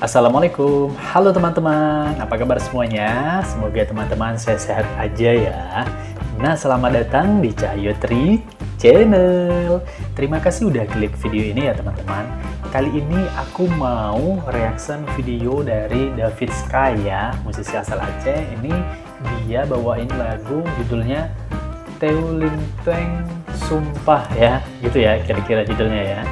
Assalamualaikum, halo teman-teman, apa kabar semuanya? Semoga teman-teman sehat-sehat aja ya. Nah, selamat datang di Cahyotri Channel. Terima kasih udah klik video ini ya teman-teman. Kali ini aku mau reaction video dari David Sky ya, musisi asal Aceh. Ini dia bawain lagu judulnya Teulinteng Sumpah ya, gitu ya kira-kira judulnya ya.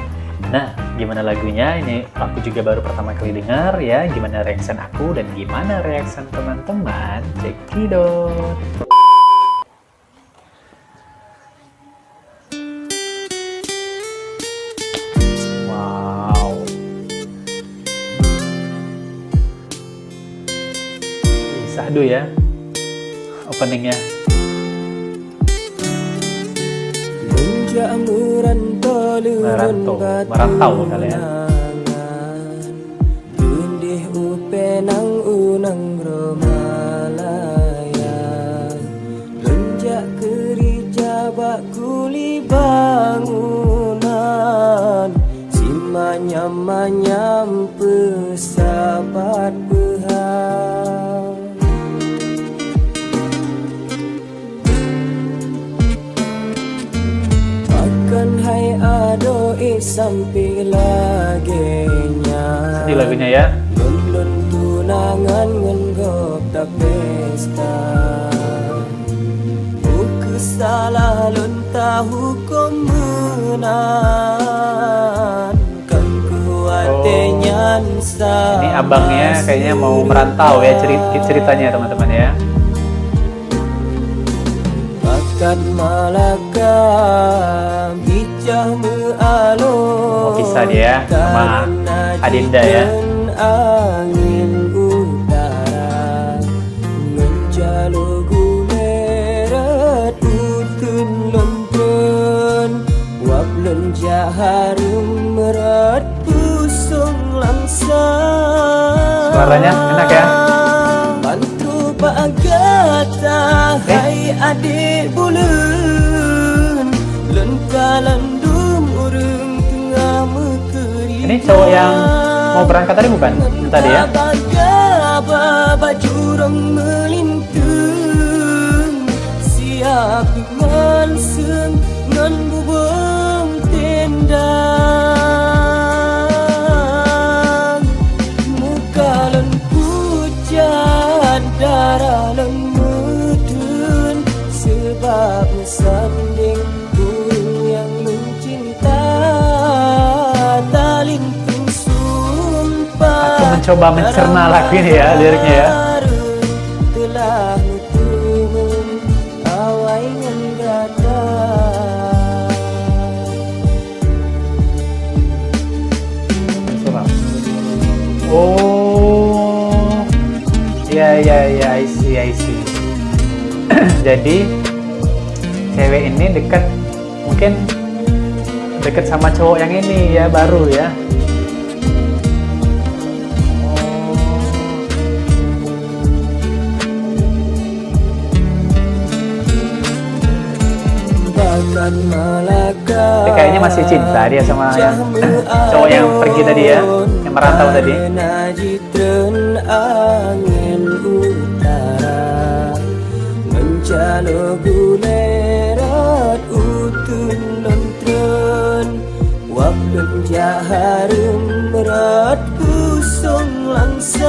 Nah, gimana lagunya? Ini aku juga baru pertama kali dengar ya. Gimana reaction aku dan gimana reaction teman-teman? Cekidot. Wow. Sahdu ya openingnya. Merantau kalian. Tundih upenang unang romalaya, lenjak kerja bak kuli bangunan, simanyam-manyam pesapat behang. Hai ado sampai lagenya. Sedih lagunya ya. Lun tunangan ngenggop tak pesta. Buku salah lun tahu komunan. Kan kuatnya Ini abangnya kayaknya mau merantau ya ceritanya teman-teman ya. Bakat Malaka bijah mealo. Mau pisah dia sama Adinda ya. Angin utara mencalo guleret utun lontron wap lenjah harum merat pusung langsang. Suaranya enak ya. Bantu bagata hai adik bulan lengkalan dum urung tengah mekeri. Ini cowok yang mau berangkat tadi bukan? Tadi ya. Bajurang melintung siap dengan sengan bubung tendang muka len pucat darah len mudun sebab sanding burung yang mencinta talintung sumpah. Aku mencoba mencerna lagu ini ya, liriknya ya. Telah nutumun awai ngenggata. Oh, ya, I see. Jadi cewek ini mungkin dekat sama cowok yang ini ya, baru ya. Tapi kayaknya masih cinta dia sama yang cowok yang pergi tadi ya, yang merantau tadi. Angin utara mencalo gulerat utun lontron wap lenjah harum merat pusung langsang.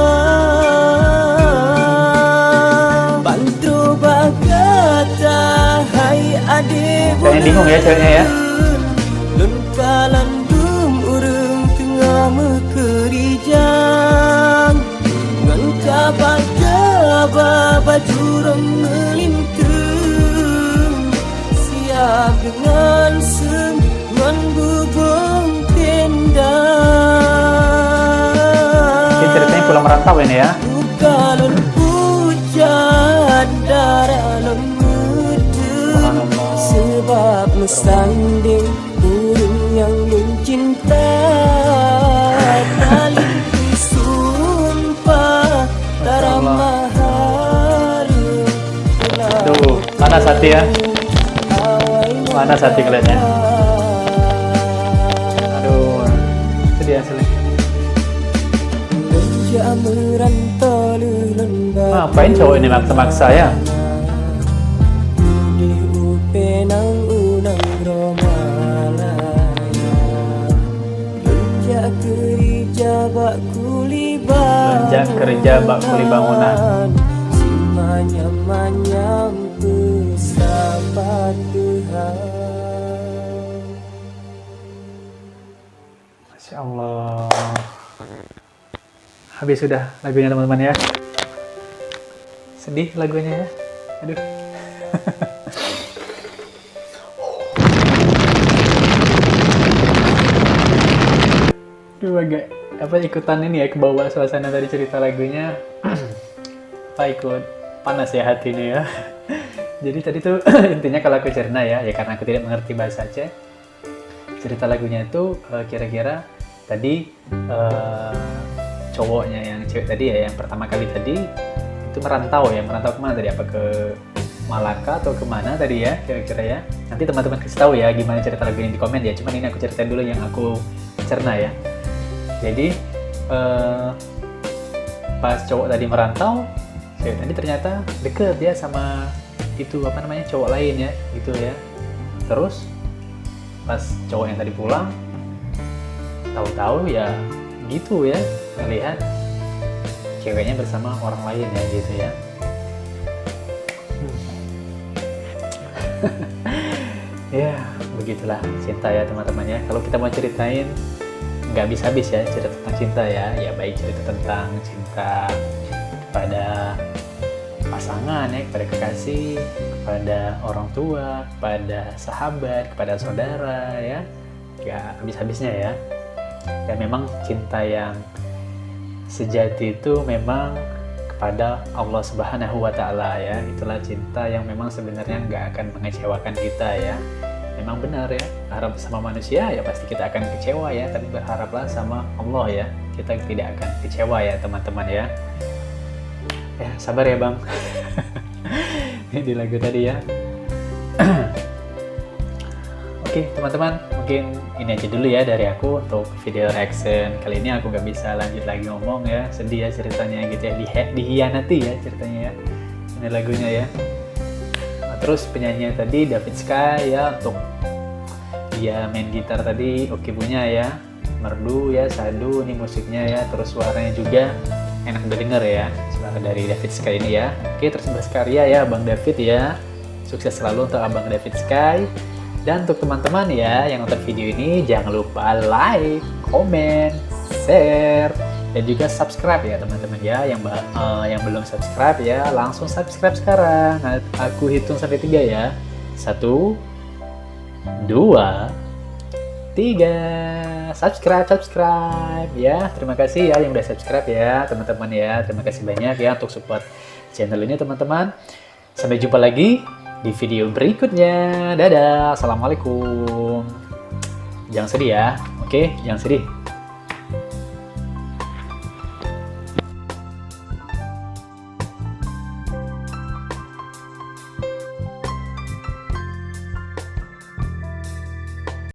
Bantro bagata hai adik Kayaknya bingung ya ceweknya ya. lengkalan dum urung tengah mekerijang ngangka bagaba bajurang melintung siap dengan sengan bubung tendang. Ini ceritanya pulang merantau ini ya. Bukalon hujan darah lemudun sebab mesanding burung yang mencinta taling sumpah taramah harum. Aduh, panas hati ya. Panas hati kalian ya. Aduh, sedih asli. Jak merantau lembah. Ngapain cowok ini maksa-maksa ya? Di upenang unang gromalaya. Lunjak kerja bak kuli Lunjak kerja bak kuli bangunan. Si manyam-manyam pesapat Tuhan. Masya Allah. Habis sudah lagunya teman-teman ya. Sedih lagunya ya. Aduh. Duh, agak ikutan ini ya, ke bawah suasana tadi cerita lagunya. Ikut panas ya hatinya ya. Jadi tadi tuh intinya kalau aku cerna ya karena aku tidak mengerti bahasa Aceh. Cerita lagunya itu kira-kira tadi cowoknya yang cewek tadi ya, yang pertama kali tadi itu merantau kemana tadi, apa ke Malaka atau kemana tadi ya kira-kira ya. Nanti teman-teman kasih tahu ya gimana cerita lagunya di komen ya, cuman ini aku ceritain dulu yang aku cerna ya. Jadi pas cowok tadi merantau, cewek tadi ternyata deket ya sama itu cowok lain ya gitu ya. Terus pas cowok yang tadi pulang, tahu-tahu ya gitu ya, ngelihat ceweknya bersama orang lain ya gitu ya. Ya begitulah cinta ya teman-teman ya. Kalau kita mau ceritain nggak habis-habis ya cerita tentang cinta ya. Baik cerita tentang cinta kepada pasangan ya, kepada kekasih, kepada orang tua, kepada sahabat, kepada saudara ya, nggak habis-habisnya ya. Dan memang cinta yang sejati itu memang kepada Allah Subhanahu wa Ta'ala ya. Itulah cinta yang memang sebenarnya nggak akan mengecewakan kita ya. Memang benar ya, harap sama manusia ya pasti kita akan kecewa ya, tapi berharaplah sama Allah ya, kita tidak akan kecewa ya teman-teman ya. Ya sabar ya bang. Ini di lagu tadi ya. Oke teman-teman, mungkin ini aja dulu ya dari aku untuk video reaction kali ini. Aku nggak bisa lanjut lagi ngomong ya, sedih ya ceritanya gitu ya, dihianati ya ceritanya ya, ini lagunya ya. Nah, terus penyanyinya tadi David Sky ya, untuk dia main gitar tadi oke punya ya, merdu ya, sadu ini musiknya ya, terus suaranya juga enak didengar ya, suara dari David Sky ini ya. Oke, terus berkarya ya Bang David ya, sukses selalu untuk Abang David Sky. Dan untuk teman-teman ya yang nonton video ini, jangan lupa like, komen, share, dan juga subscribe ya teman-teman ya. Yang belum subscribe ya langsung subscribe sekarang. Nah, aku hitung sampai 3 ya. 1, 2, 3. Subscribe ya. Terima kasih ya yang udah subscribe ya teman-teman ya. Terima kasih banyak ya untuk support channel ini teman-teman. Sampai jumpa lagi di video berikutnya. Dadah, assalamualaikum. Jangan sedih ya, oke? Jangan sedih.